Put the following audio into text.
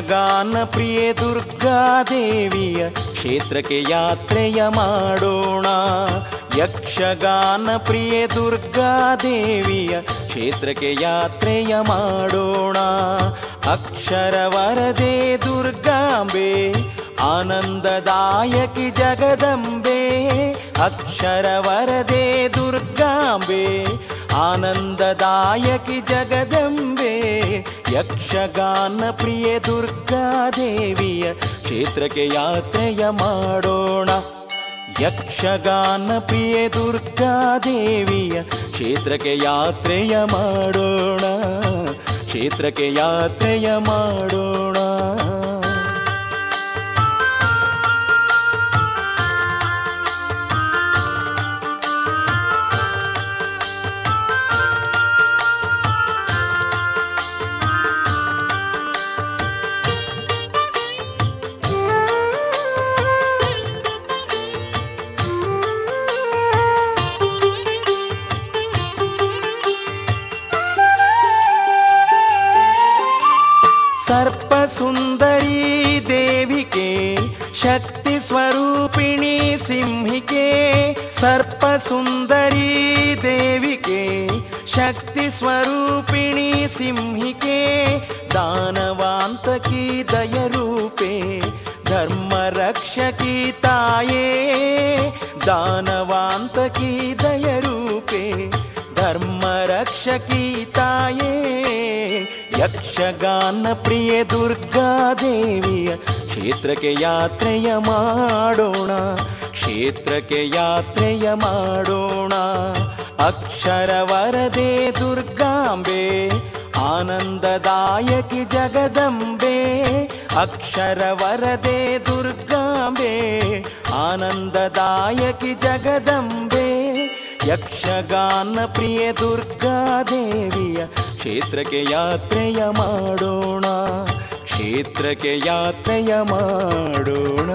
ಯಕ್ಷಗಾನ ಪ್ರಿಯೆ ದುರ್ಗಾದೇವಿಯ ಕ್ಷೇತ್ರಕ್ಕೆ ಯಾತ್ರೆಯ ಮಾಡೋಣ. ಯಕ್ಷಗಾನ ಪ್ರಿಯೆ ದುರ್ಗಾದೇವಿಯ ಕ್ಷೇತ್ರಕ್ಕೆ ಯಾತ್ರೆಯ ಮಾಡೋಣ. ಅಕ್ಷರ ವರದೆ ದುರ್ಗಾಂಬೆ ಆನಂದದಾಯಕಿ ಜಗದಂಬೆ. ಅಕ್ಷರ ವರದೆ ದುರ್ಗಾಂಬೆ ಆನಂದದಾಯಕಿ ಜಗದಂಬೆ. ಯಕ್ಷಗಾನ ಪ್ರಿಯೆ ದುರ್ಗಾದೇವಿಯ ಕ್ಷೇತ್ರಕ್ಕೆ ಯಾತ್ರೆಯ ಮಾಡೋಣ. ಯಕ್ಷಗಾನ ಪ್ರಿಯೆ ದುರ್ಗಾದೇವಿಯ ಕ್ಷೇತ್ರಕ್ಕೆ ಯಾತ್ರೆಯ ಮಾಡೋಣ. ಕ್ಷೇತ್ರಕ್ಕೆ ಯಾತ್ರೆಯ ಮಾಡೋಣ. ಸರ್ಪ ಸುಂದರಿ ದೇವಿಕೆ ಶಕ್ತಿ ಸ್ವರೂಪಿಣಿ ಸಿಂಹಿಕೆ. ಸರ್ಪ ಸುಂದರಿ ದೇವಿಕೆ ಶಕ್ತಿ ಸ್ವರೂಪಿಣಿ ಸಿಂಹಿಕೆ. ದಾನವಾಂತಕಿ ದಯರೂಪೆ ಧರ್ಮ ರಕ್ಷಕಿ ತಾಯೇ. ದಾನವಾಂತಕಿ ದಯರೂಪೆ ಧರ್ಮ ರಕ್ಷಕಿ ತಾಯೇ. ಯಕ್ಷಗಾನ ಪ್ರಿಯೆ ದುರ್ಗಾದೇವಿಯ ಕ್ಷೇತ್ರಕ್ಕೆ ಯಾತ್ರೆಯ ಮಾಡೋಣ. ಕ್ಷೇತ್ರಕ್ಕೆ ಯಾತ್ರೆಯ ಮಾಡೋಣ. ಅಕ್ಷರ ವರದೆ ದುರ್ಗಾಂಬೆ ಆನಂದದಾಯಕಿ ಜಗದಂಬೆ. ಅಕ್ಷರ ವರದೆ ದುರ್ಗಾಂಬೆ ಆನಂದದಾಯಕಿ ಜಗದಂಬೆ. ಯಕ್ಷಗಾನ ಪ್ರಿಯೆ ದುರ್ಗಾದೇವಿಯ ಕ್ಷೇತ್ರಕ್ಕೆ ಯಾತ್ರೆಯ ಮಾಡೋಣ. ಕ್ಷೇತ್ರಕ್ಕೆ ಯಾತ್ರೆಯ ಮಾಡೋಣ.